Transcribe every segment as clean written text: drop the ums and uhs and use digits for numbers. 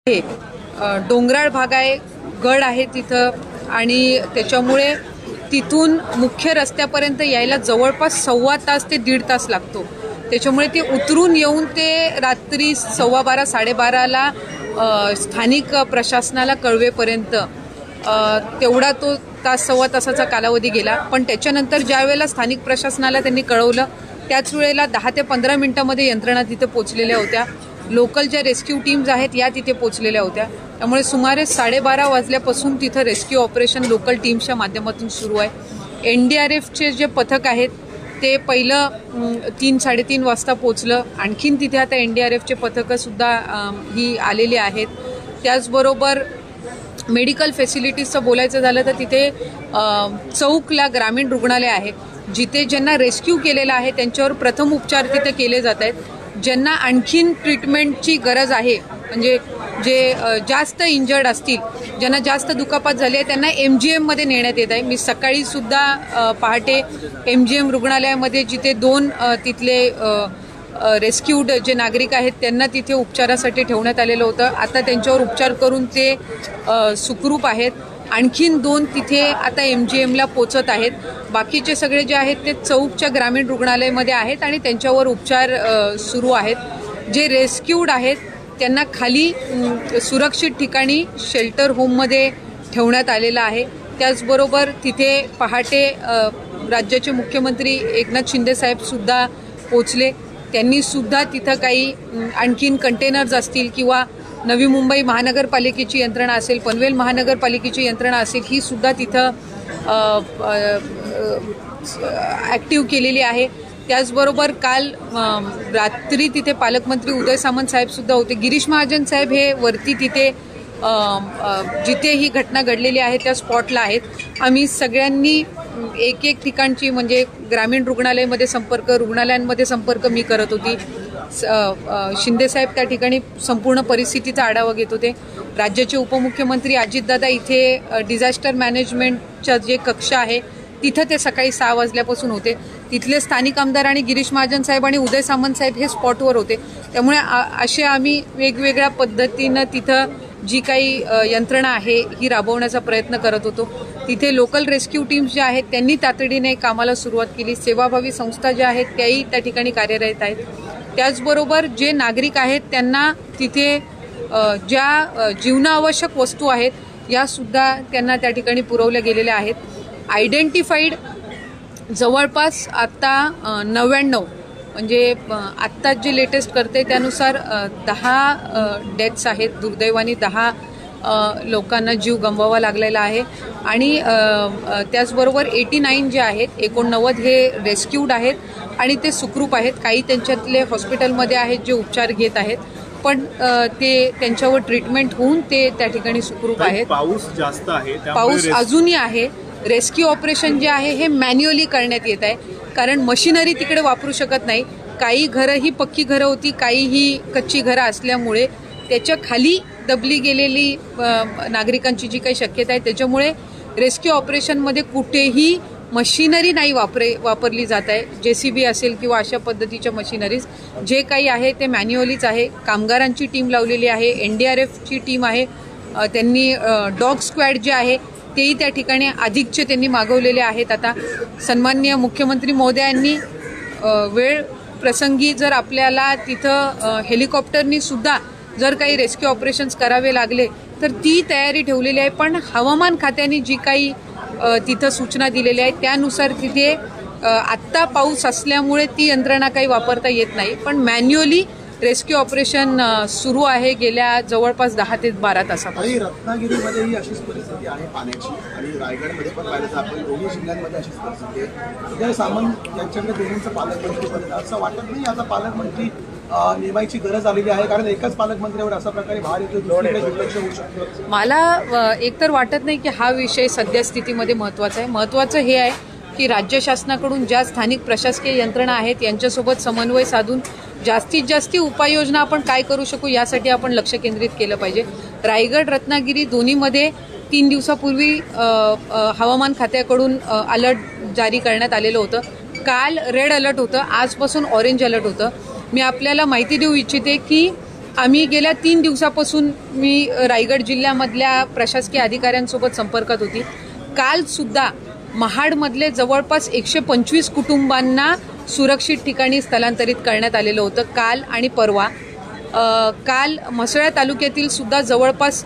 डोंगराळ भाग आहे, गड आहे तिथं आणि त्याच्यामुळे तिथून मुख्य रस्त्यापर्यंत यायला जवळपास 1.25 तास ते 1.5 तास लागतो। त्याच्यामुळे ते उतरून येऊन ते रात्री 12:15 12:30ला स्थानिक प्रशासनाला कळवेपर्यंत तेवढा तो तास 1.25 तासाचा कालावधी गेला। पण त्याच्यानंतर ज्या वेळेला स्थानिक प्रशासनाला त्यांनी कळवलं त्याच वेळेला 10 ते 15 मिनिटांमध्ये यंत्रणा तिथे पोहोचलेल्या होत्या। लोकल ज्या रेस्क्यू टीम्स आहेत या तिथे पोहोचलेल्या होत्या। त्यामुळे सुमारे 12:30 वाजल्यापासून तिथे रेस्क्यू ऑपरेशन लोकल टीम्सच्या माध्यमातून सुरू आहे। एनडीआरएफचे जे पथक आहेत ते पहिलं 3-3:30 वाजता पोहोचलं। आणखीन तिथे आता एनडीआरएफचे पथकं सुद्धा ही आलेली आहेत। त्याचबरोबर मेडिकल फॅसिलिटीजचं बोलायचं झालं तर तिथे चौकला ग्रामीण रुग्णालय आहे, जिथे ज्यांना रेस्क्यू केलेलं आहे त्यांच्यावर प्रथम उपचार तिथे केले जात आहेत। ज्यांना आणखीन ट्रीटमेंटची गरज आहे म्हणजे जे जास्त इंजर्ड असतील, ज्यांना जास्त दुखापत झाली आहे त्यांना MGMमध्ये नेण्यात येत आहे। मी सकाळी सुद्धा पहाटे MGM रुग्णालयामध्ये जिथे 2 तिथले रेस्क्यूड जे नागरिक आहेत त्यांना तिथे उपचारासाठी ठेवण्यात आलेलं होतं। आता त्यांच्यावर उपचार करून ते सुखरूप आहेत। आणखीन 2 तिथे आता MGMला पोचत आहेत। बाकीचे सगळे जे आहेत ते चौकच्या ग्रामीण रुग्णालयामध्ये आहेत आणि त्यांच्यावर उपचार सुरू आहेत। जे रेस्क्यूड आहेत त्यांना खाली सुरक्षित ठिकाणी शेल्टर होममध्ये ठेवण्यात आलेलं आहे। त्याचबरोबर तिथे पहाटे राज्याचे मुख्यमंत्री एकनाथ शिंदे साहेब सुद्धा पोचले। त्यांनी सुद्धा तिथं काही आणखीन कंटेनर्स असतील किंवा नवी मुंबई महानगरपालिकेची यंत्रणा असेल, पनवेल महानगरपालिकेची यंत्रणा असेल, ही सुद्धा तिथं ॲक्टिव्ह केलेली आहे। त्याचबरोबर काल रात्री तिथे पालकमंत्री उदय सामंत साहेब सुद्धा होते। गिरीश महाजन साहेब हे वरती तिथे जिथे ही घटना घडलेली आहे त्या स्पॉटला आहेत। आम्ही सगळ्यांनी एक ठिकाणची म्हणजे ग्रामीण रुग्णालयामध्ये संपर्क, रुग्णालयांमध्ये संपर्क मी करत होती। शिंदे साहेब त्या ठिकाणी संपूर्ण परिस्थितीचा आढावा घेत होते। राज्याचे उपमुख्यमंत्री अजितदादा इथे डिझास्टर मॅनेजमेंटचा जे कक्ष आहे तिथं ते सकाळी 6 वाजल्यापासून होते। तिथले स्थानिक आमदार आणि गिरीश महाजन साहेब आणि उदय सामंत साहेब हे स्पॉटवर होते। त्यामुळे असे आम्ही वेगवेगळ्या पद्धतीनं तिथं जी काही यंत्रणा आहे ही राबवण्याचा प्रयत्न करत होतो। तिथे लोकल रेस्क्यू टीम्स ज्या आहेत त्यांनी तातडीने कामाला सुरुवात केली। सेवाभावी संस्था ज्या आहेत त्याही त्या ठिकाणी कार्यरत आहेत। त्याचबरोबर जे नागरिक आहेत त्यांना तिथे ज्या जीवनावश्यक वस्तू आहेत या सुद्धा त्यांना त्या ठिकाणी पुरवल्या गेलेल्या आहेत। आयडेंटिफाईड जवळपास आता 99 म्हणजे आत्ताच जे लेटेस्ट करते त्यानुसार 10 डेथ्स आहेत। दुर्दैवाने 10 लोकांना जीव गमवावा लागलेला आहे आणि त्याचबरोबर 89 जे आहेत 89 हे रेस्क्यूड आहेत आणि ते सुखरूप आहेत। काही त्यांच्यातले हॉस्पिटलमध्ये आहेत जे उपचार घेत आहेत, पण ते त्यांच्यावर ट्रीटमेंट होऊन ते त्या ठिकाणी सुखरूप आहेत। पाऊस जास्त आहे, पाऊस अजूनही आहे। रेस्क्यू ऑपरेशन जे आहे हे मॅन्युअली करण्यात येत आहे, कारण मशिनरी तिकडे वापरू शकत नाही। काही घरं ही पक्की घरं होती, काही ही कच्ची घरं असल्यामुळे त्याच्या खाली दबली गेलेली नागरिकांची जी काही शक्यता आहे त्याच्यामुळे रेस्क्यू ऑपरेशनमध्ये कुठेही मशिनरी नाही वापरली जात आहे। JCB असेल किंवा अशा पद्धतीच्या मशिनरीज जे काही आहे ते मॅन्युअलीच आहे। कामगारांची टीम लावलेली आहे, NDRFची टीम आहे। त्यांनी डॉग स्क्वॅड जे आहे तेही त्या ठिकाणी अधिकचे त्यांनी मागवलेले आहेत। आता सन्माननीय मुख्यमंत्री महोदयांनी वेळ प्रसंगी जर आपल्याला तिथं हेलिकॉप्टरनी सुद्धा जर काही रेस्क्यू ऑपरेशन्स करावे लागले तर ती तयारी ठेवलेली आहे। पण हवामान खात्याने जी काही तिथं सूचना दिलेल्या आहेत त्यानुसार तिथे आत्ता पाऊस असल्यामुळे ती यंत्रणा काही वापरता येत नाही, पण मॅन्युअली रेस्क्यू ऑपरेशन सुरू आहे गेल्या जवळपास 10 ते 12 तासापासून। रत्नागिरीमध्येही अशीच परिस्थिती आहे पाण्याची आणि रायगडमध्ये पण पाहिलं तर आपण दोन्ही जिल्ह्यांमध्ये अशीच परिस्थिती आहे। उदय सामंत यांच्याकडे दोन्हींचं पालकमंत्रीपद असं वाटत नाही आता पालकमंत्री नेमायची गरज आलेली आहे, कारण एकाच पालकमंत्र्यावर अशा प्रकारे भार येतो दुर्लक्ष होऊ शकतं। मला एकतर वाटत नाही की हा विषय सद्यस्थितीमध्ये महत्त्वाचा आहे। महत्त्वाचं हे आहे की राज्य शासनाकडून ज्या स्थानिक प्रशासकीय यंत्रणा आहेत यांच्यासोबत समन्वय साधून जास्तीत जास्त उपाययोजना आपण काय करू शकू यासाठी आपण लक्ष केंद्रित केलं पाहिजे। रायगड रत्नागिरी दोन्हीमध्ये 3 दिवसापूर्वी हवामान खात्याकडून अलर्ट जारी करण्यात आलेलं होतं। काल रेड अलर्ट होतं, आजपासून ऑरेंज अलर्ट होतं। मी आपल्याला माहिती देऊ इच्छिते की आम्ही गेल्या 3 दिवसापासून मी रायगड जिल्ह्यामधल्या प्रशासकीय अधिकाऱ्यांसोबत संपर्कात होती. काल सुद्धा महाडमधले जवळपास 125 कुटुंबांना सुरक्षित ठिकाणी स्थलांतरित करण्यात आलेलं होतं काल आणि परवा. काल म्हसळा तालुक्यातील सुद्धा जवळपास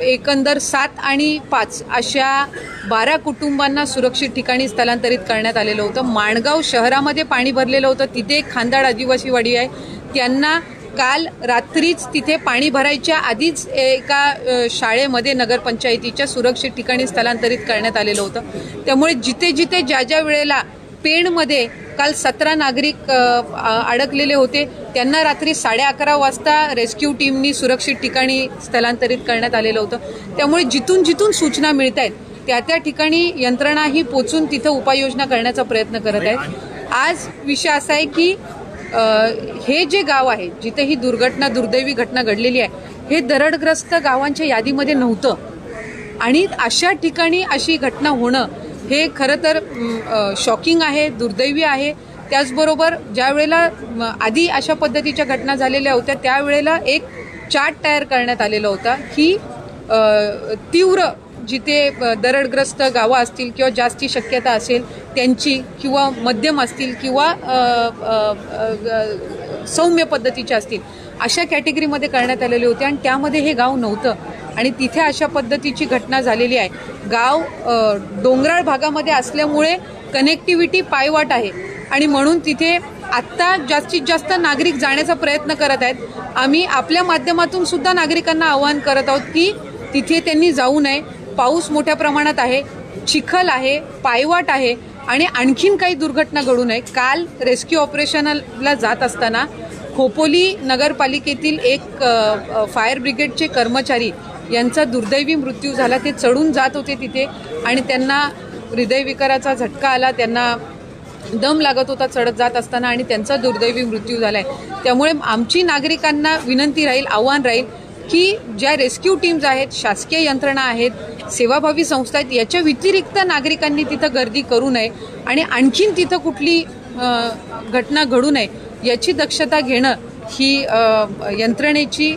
एकंदर 7 आणि 5 अशा 12 कुटुंबांना सुरक्षित ठिकाणी स्थलांतरित करण्यात आलेलं होतं. माणगाव शहरामध्ये पाणी भरलेलं होतं. तिथे एक खांदाड आदिवासी वाडी आहे. त्यांना काल रात्रीच तिथे पाणी भरायच्या आधीच एका शाळेमध्ये नगरपंचायतीच्या सुरक्षित ठिकाणी स्थलांतरित करण्यात आलेलं होतं. त्यामुळे जिथे जिथे ज्या वेळेला पेणमध्ये काल 17 नागरिक अडकलेले होते त्यांना रात्री 11:30 वाजता रेस्क्यू टीमनी सुरक्षित ठिकाणी स्थलांतरित करण्यात आलेलं होतं. त्यामुळे जिथून सूचना मिळत आहेत त्या ठिकाणी यंत्रणाही पोचून तिथं उपाययोजना करण्याचा प्रयत्न करत आहेत. आज विषय असा आहे की हे जे गाव आहे जिथे ही दुर्दैवी घटना घडलेली आहे हे दरडग्रस्त गावांच्या यादीमध्ये नव्हतं आणि अशा ठिकाणी अशी घटना होणं हे खरं तर शॉकिंग आहे, दुर्दैवी आहे. त्याचबरोबर ज्या वेळेला आधी अशा पद्धतीच्या घटना झालेल्या होत्या त्यावेळेला एक चार्ट तयार करण्यात आलेला होता की तीव्र जिथे दरडग्रस्त गावं असतील किंवा जास्ती शक्यता असेल त्यांची किंवा मध्यम असतील किंवा सौम्य पद्धतीच्या असतील अशा कॅटेगरीमध्ये करण्यात आलेले होते आणि त्यामध्ये हे गाव नव्हतं आणि तिथे अशा पद्धतीची घटना झालेली आहे. गाव डोंगराळ भागामध्ये असल्यामुळे कनेक्टिव्हिटी पायवाट आहे आणि म्हणून तिथे आत्ता जास्तीत जास्त नागरिक जाण्याचा प्रयत्न करत आहेत. आम्ही आपल्या माध्यमातून सुद्धा नागरिकांना आवाहन करत आहोत की तिथे त्यांनी जाऊ नये. पाऊस मोठ्या प्रमाणात आहे, चिखल आहे, पायवाट आहे आणि आणखीन काही दुर्घटना घडू नये. काल रेस्क्यू ऑपरेशनला जात असताना खोपोली नगरपालिकेतील एक फायर ब्रिगेडचे कर्मचारी यांचा दुर्दैवी मृत्यू झाला. ते चढून जात होते तिथे आणि त्यांना हृदयविकाराचा झटका आला, त्यांना दम लागत होता चढत जात असताना आणि त्यांचा दुर्दैवी मृत्यू झालाय. त्यामुळे आमची नागरिकांना विनंती राहील, आव्हान राहील की ज्या रेस्क्यू टीम्स आहेत, शासकीय यंत्रणा आहेत, सेवाभावी संस्था आहेत, याच्या व्यतिरिक्त नागरिकांनी तिथं गर्दी करू नये आणि आणखीन तिथं कुठली घटना घडू नये याची दक्षता घेणं ही यंत्रणेची,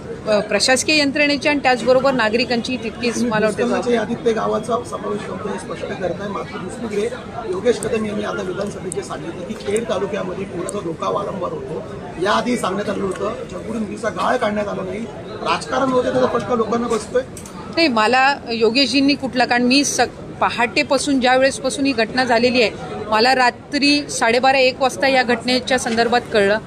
प्रशासकीय यंत्रणेची आणि त्याचबरोबर नागरिकांची तितकीच मला वाटतं. यादीत ते गावाचा समावेश करतो हे स्पष्ट करत आहे. मात्र दुसरीकडे योगेश कदम यांनी आता विधानसभेचे सांगितलं की खेड तालुक्यामध्ये पुराचा धोका वारंवार होतो. याआधी सांगण्यात आलं होतं चंकुडी नदीचा गाळ काढण्यात आला नाही. राजकारण होते त्याचा फटका लोकांना बसतोय. नाही, मला योगेशजींनी कुठला, कारण मी पहाटेपासून ज्या वेळेसपासून ही घटना झालेली आहे मला रात्री 12:30-1 वाजता या घटनेच्या संदर्भात कळलं.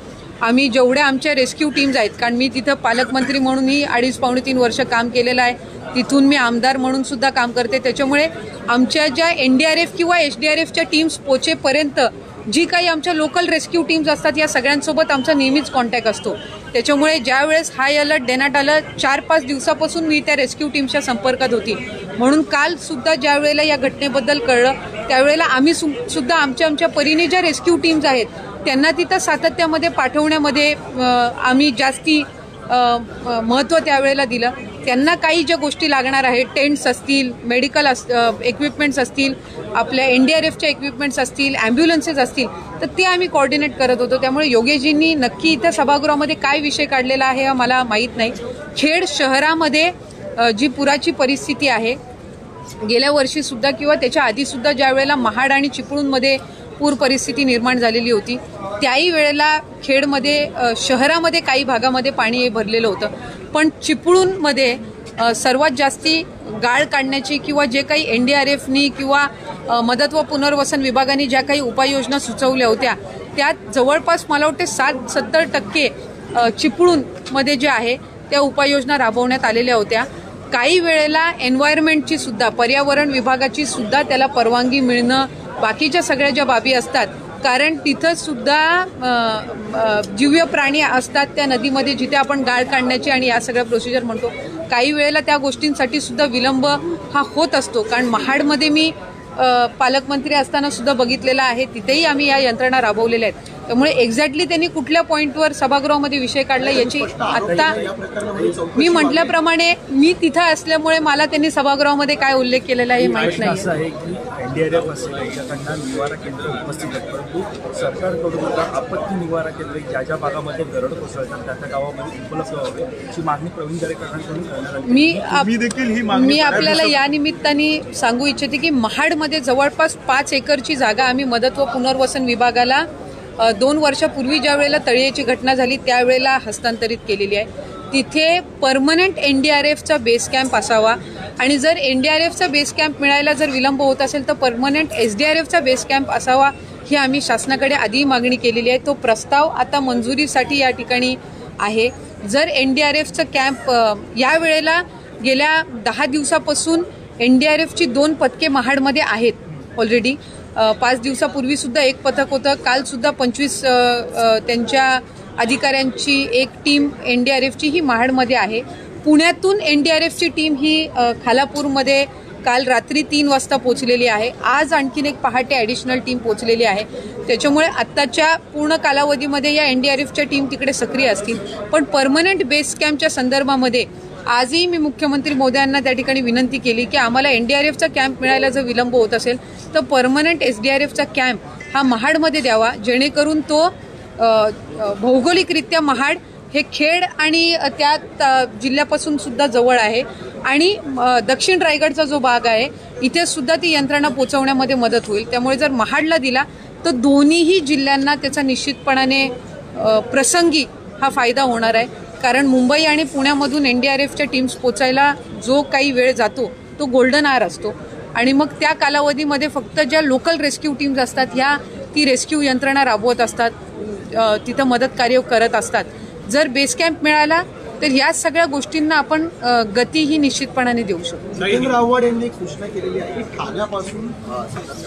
आम्ही जेवढ्या आमच्या रेस्क्यू टीम्स आहेत, कारण मी तिथं पालकमंत्री म्हणूनही 2.5-3 वर्ष काम केलेलं आहे, तिथून मी आमदार म्हणून सुद्धा काम करते. त्याच्यामुळे आमच्या ज्या NDRF किंवा SDRFच्या टीम्स पोचेपर्यंत जी काही आमच्या लोकल रेस्क्यू टीम्स असतात या सगळ्यांसोबत आमचा नेहमीच कॉन्टॅक्ट असतो. त्याच्यामुळे ज्या वेळेस हाय अलर्ट देण्यात आलं 4-5 दिवसापासून मी त्या रेस्क्यू टीमच्या संपर्कात होती. म्हणून काल सुद्धा ज्या वेळेला या घटनेबद्दल कळलं त्यावेळेला आम्ही सुद्धा आमच्या परीने ज्या रेस्क्यू टीम्स आहेत त्यांना तिथं सातत्यामध्ये पाठवण्यामध्ये आम्ही जास्ती महत्त्व त्यावेळेला दिलं. त्यांना काही ज्या गोष्टी लागणार आहेत, टेंट्स असतील, मेडिकल इक्विपमेंट्स असतील, आपल्या NDRFच्या इक्विपमेंट्स असतील, ॲम्ब्युलन्सेस असतील, तर ते आम्ही कोऑर्डिनेट करत होतो. त्यामुळे योगेशजींनी नक्की इथं सभागृहामध्ये काय विषय काढलेला आहे मला माहीत नाही. खेड शहरामध्ये जी पुराची परिस्थिती आहे गेल्या वर्षीसुद्धा किंवा त्याच्या आधीसुद्धा ज्या वेळेला महाड आणि चिपळूणमध्ये पूर परिस्थिती निर्माण झालेली होती त्याही वेळेला खेडमध्ये शहरामध्ये काही भागामध्ये पाणी भरलेलं होतं. पण चिपळूणमध्ये सर्वात जास्ती गाळ काढण्याची किंवा जे काही NDRFनी किंवा मदत व पुनर्वसन विभागाने ज्या काही उपाययोजना सुचवल्या होत्या त्यात जवळपास मला वाटते 60-70% चिपळूणमध्ये जे आहे त्या उपाययोजना राबवण्यात आलेल्या होत्या. काही वेळेला एन्व्हायरमेंटची सुद्धा, पर्यावरण विभागाची सुद्धा त्याला परवानगी मिळणं, बाकीच्या सगळ्या ज्या बाबी असतात, कारण तिथं सुद्धा जीव्य प्राणी असतात त्या नदीमध्ये जिथे आपण गाळ काढण्याची आणि या सगळ्या प्रोसिजर म्हणतो, काही वेळेला त्या गोष्टींसाठी सुद्धा विलंब हा होत असतो. कारण महाडमध्ये मी पालकमंत्री असताना सुद्धा बघितलेलं आहे, तिथेही आम्ही या यंत्रणा राबवलेल्या आहेत. त्यामुळे एक्झॅक्टली त्यांनी कुठल्या पॉईंटवर सभागृहामध्ये विषय काढला याची आत्ता मी म्हटल्याप्रमाणे मी तिथं असल्यामुळे मला त्यांनी सभागृहामध्ये काय उल्लेख केलेला आहे हे माहीत नाही. NDRF असेल यांच्याकडनं निवारा केंद्र उपस्थित आहेत, परंतु सरकारकडून आता आपत्ती निवारा केंद्र ज्या ज्या भागामध्ये दरड कोसळतात त्या गावामध्ये उपलब्ध व्हावे अशी मागणी प्रवीण दरेकरांकडून करण्यात आली. मी आपल्याला या निमित्ताने सांगू इच्छिते की महाडमध्ये जवळपास 5 एकरची जागा आम्ही मदत व पुनर्वसन विभागाला 2 वर्षापूर्वी ज्या वेळेला तळीची घटना झाली त्यावेळेला हस्तांतरित केलेली आहे. तिथे परमनंट NDRFचा बेस कॅम्प असावा आणि जर NDRFचा बेस कॅम्प मिळायला जर विलंब होत असेल तर परमनंट SDRFचा बेस कॅम्प असावा ही आम्ही शासनाकडे आधी मागणी केलेली आहे. तो प्रस्ताव आता मंजुरीसाठी या ठिकाणी आहे. जर NDRFचा कॅम्प या वेळेला गेल्या 10 दिवसापासून NDRFची 2 पथके महाडमध्ये आहेत ऑलरेडी. 5 दिवसापूर्वी सुद्धा एक पथक होतं. काल सुद्धा 25 त्यांच्या अधिकाऱ्यांची एक टीम NDRFची ही महाडमध्ये आहे. पुण्यातून NDRFची टीम ही खालापूरमध्ये काल रात्री 3 वाजता पोहोचलेली आहे. आज आणखीन एक पहाटे ॲडिशनल टीम पोहोचलेली आहे. त्याच्यामुळे आत्ताच्या पूर्ण कालावधीमध्ये या NDRFच्या टीम तिकडे सक्रिय असतील. पण परमनंट बेस कॅम्पच्या संदर्भामध्ये आजही मी मुख्यमंत्री महोदयांना त्या ठिकाणी विनंती केली की आम्हाला NDRFचा कॅम्प मिळायला जर विलंब होत असेल तर परमनंट SDRFचा कॅम्प हा महाडमध्ये द्यावा, जेणेकरून तो भौगोलिकरित्या महाड हे खेड आणि त्यात जिल्ह्यापासून सुद्धा जवळ आहे आणि दक्षिण रायगडचा जो भाग आहे इथे सुद्धा ती यंत्रणा पोहोचवण्यामध्ये मदत होईल. त्यामुळे जर महाडला दिला तर दोन्हीही जिल्ह्यांना त्याचा निश्चितपणाने प्रसंगी हा फायदा होणार आहे. कारण मुंबई आणि पुण्यामधून NDRFच्या टीम्स पोचायला जो काही वेळ जातो तो गोल्डन आवर असतो आणि मग त्या कालावधीमध्ये फक्त ज्या लोकल रेस्क्यू टीम्स असतात ह्या ती रेस्क्यू यंत्रणा राबवत असतात, तिथं मदत कार्य करत असतात. जर बेस कॅम्प मिळाला तर या सगळ्या गोष्टींना आपण गती ही निश्चितपणाने देऊ शकतो. जितेंद्र आव्हाड यांनी घोषणा केलेली आहे की ठाण्यापासून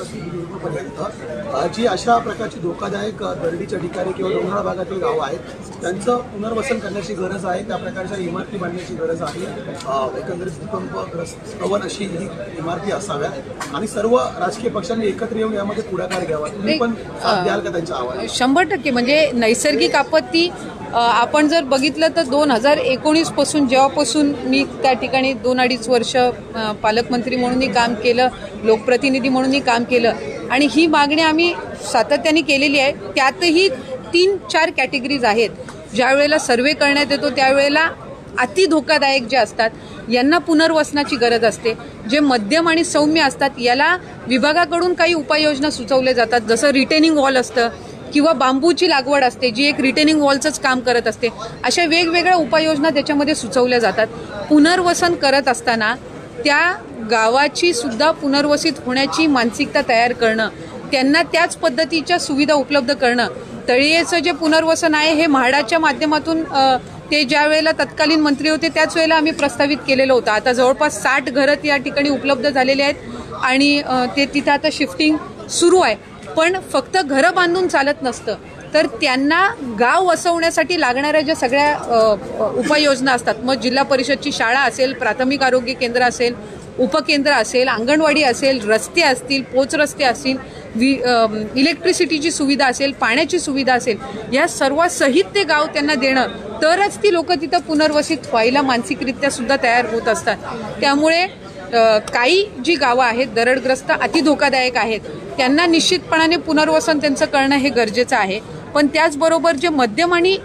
सिंधुदुर्गपर्यंत जी अशा प्रकारची धोकादायक दरडीच्या ठिकाणी किंवा डोंगराळ भागातील गावं आहेत त्यांचं पुनर्वसन करण्याची गरज आहे. त्या प्रकारच्या इमारती बांधण्याची गरज आहे. एकंदरीत भूकंपग्रस्त स्तवन अशी ही इमारती असाव्यात आणि सर्व राजकीय पक्षांनी एकत्र येऊन यामध्ये पुढाकार घ्यावा. तुम्ही पण द्याल का त्यांच्या आव्हान? 100% म्हणजे नैसर्गिक आपत्ती आपण जर बघितलं तर 2019 पासून जेव्हापासून मी त्या ठिकाणी 2-2.5 वर्ष पालकमंत्री म्हणूनही काम केलं, लोकप्रतिनिधी म्हणूनही काम केलं आणि ही मागणी आम्ही सातत्याने केलेली आहे. त्यातही 3-4 कॅटेगरीज आहेत. ज्या वेळेला सर्वे करण्यात येतो त्यावेळेला अति धोकादायक जे असतात यांना पुनर्वसनाची गरज असते. जे मध्यम आणि सौम्य असतात याला विभागाकडून काही उपाययोजना सुचवल्या जातात, जसं रिटेनिंग वॉल असतं किंवा बांबूची लागवड असते जी एक रिटेनिंग वॉलचंच काम करत असते. अशा वेगवेगळ्या उपाययोजना त्याच्यामध्ये सुचवल्या जातात. पुनर्वसन करत असताना त्या गावाची सुद्धा पुनर्वसित होण्याची मानसिकता तयार करणं, त्यांना त्याच पद्धतीच्या सुविधा उपलब्ध करणं. तळीयेचं जे पुनर्वसन आहे हे म्हाडाच्या माध्यमातून ते ज्या वेळेला तत्कालीन मंत्री होते त्याच वेळेला आम्ही प्रस्तावित केलेलं होतं. आता जवळपास 60 घरं या ठिकाणी उपलब्ध झालेली आहेत आणि ते तिथं आता शिफ्टिंग सुरू आहे. पण फक्त घरं बांधून चालत नसतं, तर त्यांना गाव वसवण्यासाठी लागणाऱ्या ज्या सगळ्या उपाययोजना असतात, मग जिल्हा परिषदची शाळा असेल, प्राथमिक आरोग्य केंद्र असेल, उपकेंद्र असेल, अंगणवाडी असेल, रस्ते असतील, पोचरस्ते असतील, इलेक्ट्रिसिटीची सुविधा असेल, पाण्याची सुविधा असेल, या सर्वासहित ते गाव त्यांना देणं, तरच ती लोक तिथं पुनर्वसित व्हायला मानसिकरित्या सुद्धा तयार होत असतात. त्यामुळे काही जी गावं आहेत दरडग्रस्त अति धोकादायक आहेत त्यांना निश्चितपणाने पुनर्वसन त्यांचं करणं हे गरजेचं आहे. पण त्याचबरोबर जे मध्यम आणि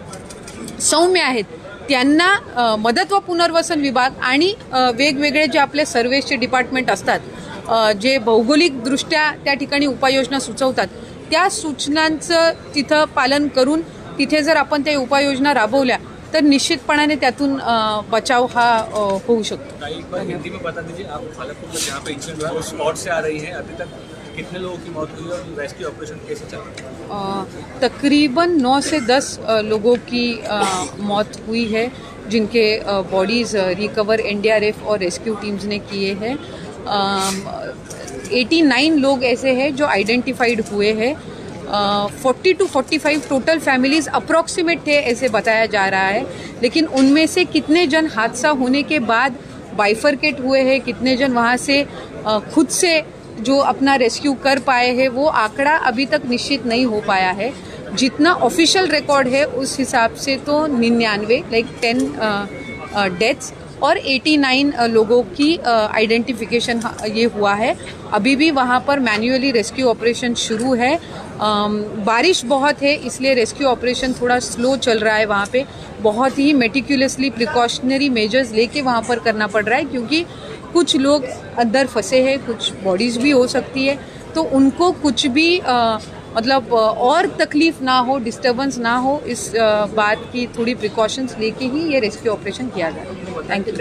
सौम्य आहेत त्यांना मदत व पुनर्वसन विभाग आणि वेगवेगळे जे आपले सर्व्हेचे डिपार्टमेंट असतात, जे भौगोलिकदृष्ट्या त्या ठिकाणी उपाययोजना सुचवतात, त्या सूचनांचं तिथं पालन करून तिथे जर आपण त्या उपाययोजना राबवल्या तर निश्चितपणाने त्यातून बचाव हा होऊ शकतो. हिंदी में बता दीजिए, आप भागलपुर में जहाँ पे इंसिडेंट हुआ वो स्पॉट से आ रही है, अभी तक कितने लोगों की मौत हुई और रेस्क्यू ऑपरेशन कैसे चल रहा है? तकरीबन 9 से 10 लोगों की मौत हुई है, जिनके बॉडीज़ रिकवर NDRF और रेस्क्यू टीम्स ने किए हैं. 89 लोग ऐसे हैं जो आइडेंटिफाइड हुए हैं. 40 to 45 टोटल फैमिलीज अप्रॉक्सीमेट थे ऐसे बताया जा रहा है. लेकिन उनमें से कितने जन हादसा होने के बाद बाइफरकेट हुए हैं, कितने जन वहाँ से खुद से जो अपना रेस्क्यू कर पाए हैं, वो आंकड़ा अभी तक निश्चित नहीं हो पाया है. जितना ऑफिशियल रिकॉर्ड है उस हिसाब से तो 99 लाइक 10 डेथ्स और 89 लोगों की आइडेंटिफिकेशन ये हुआ है। अभी भी वहाँ पर मैन्युअली रेस्क्यू ऑपरेशन शुरू है। बारिश बहुत है, इसलिए रेस्क्यू ऑपरेशन थोड़ा स्लो चल रहा है। वहाँ पे बहुत ही मेटिकुलसली प्रिकॉशनरी मेजर्स लेके वहाँ पर करना पड़ रहा है, क्योंकि कुछ लोग अंदर फंसे हैं, कुछ बॉडीज़ भी हो सकती है, तो उनको कुछ भी मतलब और तकलीफ ना हो, डिस्टर्बेंस ना हो, इस बात की थोड़ी प्रिकॉशंस लेके ही ये रेस्क्यू ऑपरेशन किया जा रहा है। Thank you.